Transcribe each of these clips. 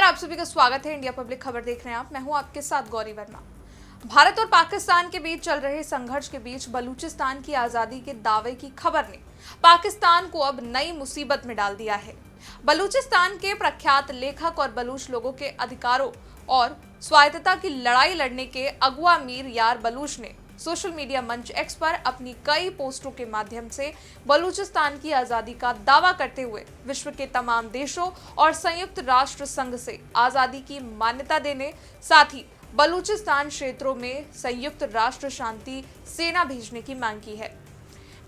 आप सभी का स्वागत है। इंडिया पब्लिक खबर देख रहे हैं आप। मैं हूं आपके साथ गौरी वर्मा। भारत और पाकिस्तान के बीच चल रहे संघर्ष के बीच बलूचिस्तान की आजादी के दावे की खबर ने पाकिस्तान को अब नई मुसीबत में डाल दिया है। बलूचिस्तान के प्रख्यात लेखक और बलूच लोगों के अधिकारों और स्वायत्तता की लड़ाई लड़ने के अगुआ मीर यार बलूच ने सोशल मीडिया मंच एक्स पर अपनी कई पोस्टों के माध्यम से बलूचिस्तान की आजादी का दावा करते हुए विश्व के तमाम देशों और संयुक्त राष्ट्र संघ से आजादी की मान्यता देने, साथ ही बलूचिस्तान क्षेत्रों में संयुक्त राष्ट्र शांति सेना भेजने की मांग की है।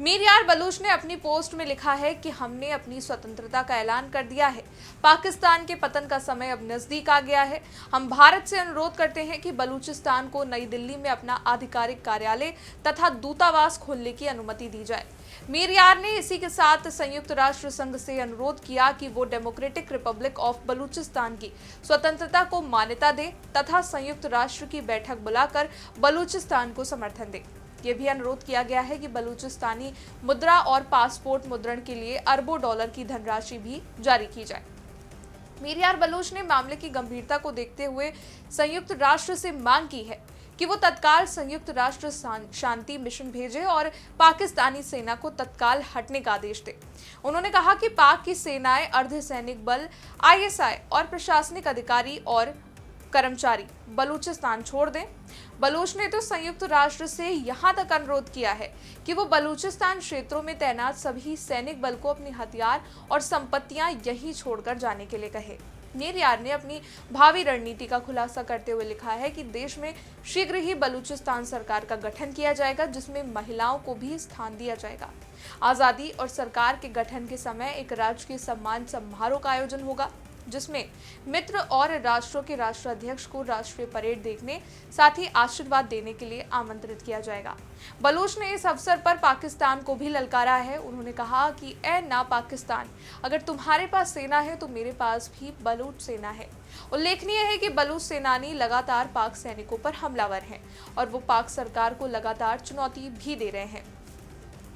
मीर यार बलूच ने अपनी पोस्ट में लिखा है कि हमने अपनी स्वतंत्रता का ऐलान कर दिया है। पाकिस्तान के पतन का समय अब नजदीक आ गया है। हम भारत से अनुरोध करते हैं कि बलूचिस्तान को नई दिल्ली में अपना आधिकारिक कार्यालय तथा दूतावास खोलने की अनुमति दी जाए। मीर यार ने इसी के साथ संयुक्त राष्ट्र संघ से अनुरोध किया कि वो डेमोक्रेटिक रिपब्लिक ऑफ बलूचिस्तान की स्वतंत्रता को मान्यता दे तथा संयुक्त राष्ट्र की बैठक बुलाकर बलूचिस्तान को समर्थन दे। ये भी अनुरोध किया गया है कि बलूचिस्तानी मुद्रा और पासपोर्ट मुद्रण के लिए अरबों डॉलर की धनराशि भी जारी की जाए। मीर यार बलूच ने मामले की गंभीरता को देखते हुए संयुक्त राष्ट्र से मांग की है कि वो तत्काल संयुक्त राष्ट्र शांति मिशन भेजे और पाकिस्तानी सेना को तत्काल हटने का आदेश दे। उन्होंने कहा कि पाक की सेनाएं, अर्धसैनिक बल, ISI और प्रशासनिक अधिकारी और कर्मचारी बलूचिस्तान छोड़ दें। बलूच ने तो संयुक्त राष्ट्र से यहां तक अनुरोध किया है कि वो बलूचिस्तान क्षेत्रों में तैनात सभी सैनिक बल को अपनी हथियार और संपत्तियां यहीं छोड़कर जाने के लिए कहे। मीर यार ने अपनी भावी रणनीति का खुलासा करते हुए लिखा है कि देश में शीघ्र ही बलूचिस्तान सरकार का गठन किया जाएगा, जिसमें महिलाओं को भी स्थान दिया जाएगा। आजादी और सरकार के गठन के समय एक राजकीय सम्मान समारोह का आयोजन होगा, जिसमें मित्र और राष्ट्रों के राष्ट्राध्यक्ष को राष्ट्रीय परेड देखने, साथ ही आशीर्वाद देने के लिए आमंत्रित किया जाएगा। बलूच ने इस अवसर पर पाकिस्तान को भी ललकारा है। उन्होंने कहा कि ए ना पाकिस्तान, अगर तुम्हारे पास सेना है तो मेरे पास भी बलूच सेना है। उल्लेखनीय है कि बलूच सेनानी लगातार पाक सैनिकों पर हमलावर हैं और वो पाक सरकार को लगातार चुनौती भी दे रहे हैं।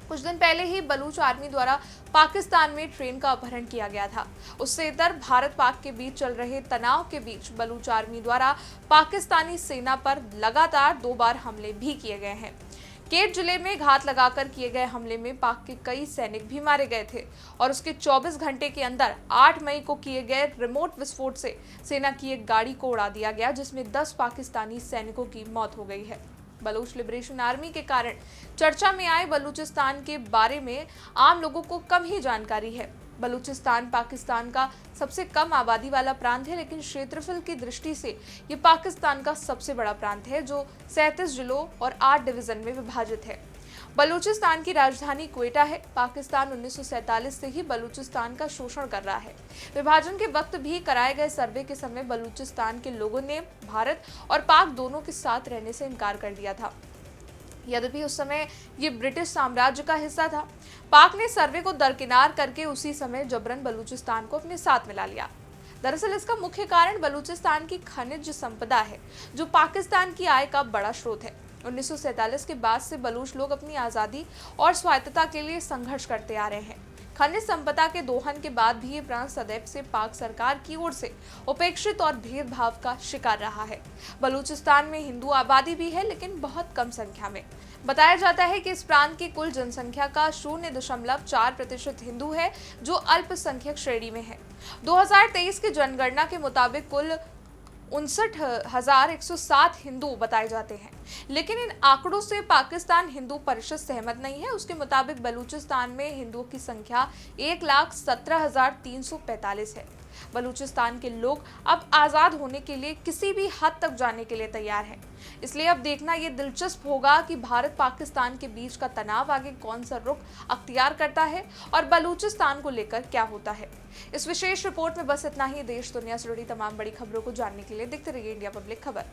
कुछ दिन पहले ही बलूच आर्मी द्वारा पाकिस्तान में ट्रेन का अपहरण किया गया था। उससे इधर भारत पाक के बीच चल रहे तनाव के बीच बलूच आर्मी द्वारा पाकिस्तानी सेना पर लगातार 2 बार हमले भी किए गए हैं। केट जिले में घात लगाकर किए गए हमले में पाक के कई सैनिक भी मारे गए थे और उसके 24 घंटे के अंदर 8 मई को किए गए रिमोट विस्फोट से सेना की एक गाड़ी को उड़ा दिया गया, जिसमें 10 पाकिस्तानी सैनिकों की मौत हो गई है। बलूच लिबरेशन आर्मी के कारण चर्चा में आए बलूचिस्तान के बारे में आम लोगों को कम ही जानकारी है। बलूचिस्तान पाकिस्तान का सबसे कम आबादी वाला प्रांत है, लेकिन क्षेत्रफल की दृष्टि से ये पाकिस्तान का सबसे बड़ा प्रांत है, जो 37 जिलों और 8 डिवीजन में विभाजित है। बलूचिस्तान की राजधानी क्वेटा है। पाकिस्तान 1947 से ही बलूचिस्तान का शोषण कर रहा है। विभाजन के वक्त भी कराए गए सर्वे के समय बलूचिस्तान के लोगों ने भारत और पाक दोनों के साथ रहने से इनकार कर दिया था। यद्यपि उस समय ये ब्रिटिश साम्राज्य का हिस्सा था। पाक ने सर्वे को दरकिनार करके उसी समय जबरन बलूचिस्तान को अपने साथ मिला लिया। दरअसल इसका मुख्य कारण बलूचिस्तान की खनिज संपदा है, जो पाकिस्तान की आय का बड़ा स्रोत है। 1947 के बाद से बलूच लोग अपनी आज़ादी और स्वायत्तता के लिए संघर्ष करते आ रहे हैं। खनिज संपदा के दोहन के बाद भी ये प्रांत सदैव से पाक सरकार की ओर से उपेक्षित और भेदभाव का शिकार रहा है। बलूचिस्तान में हिंदू आबादी भी है, लेकिन बहुत कम संख्या में। बताया जाता है कि इस प्रांत की कुल जनसंख्या का 0.4% हिंदू है, जो अल्पसंख्यक श्रेणी में है। 2023 की जनगणना के मुताबिक कुल 59,107 हिंदू बताए जाते हैं, लेकिन इन आंकड़ों से पाकिस्तान हिंदू परिषद सहमत नहीं है। उसके मुताबिक बलूचिस्तान में हिंदुओं की संख्या 1,17,345 है। बलूचिस्तान के लोग अब आज़ाद होने के लिए किसी भी हद तक जाने के लिए तैयार हैं। इसलिए अब देखना ये दिलचस्प होगा कि भारत पाकिस्तान के बीच का तनाव आगे कौन सा रुख अख्तियार करता है और बलूचिस्तान को लेकर क्या होता है। इस विशेष रिपोर्ट में बस इतना ही। देश दुनिया से जुड़ी तमाम बड़ी खबरों को जानने के लिए देखते रहिए इंडिया पब्लिक खबर।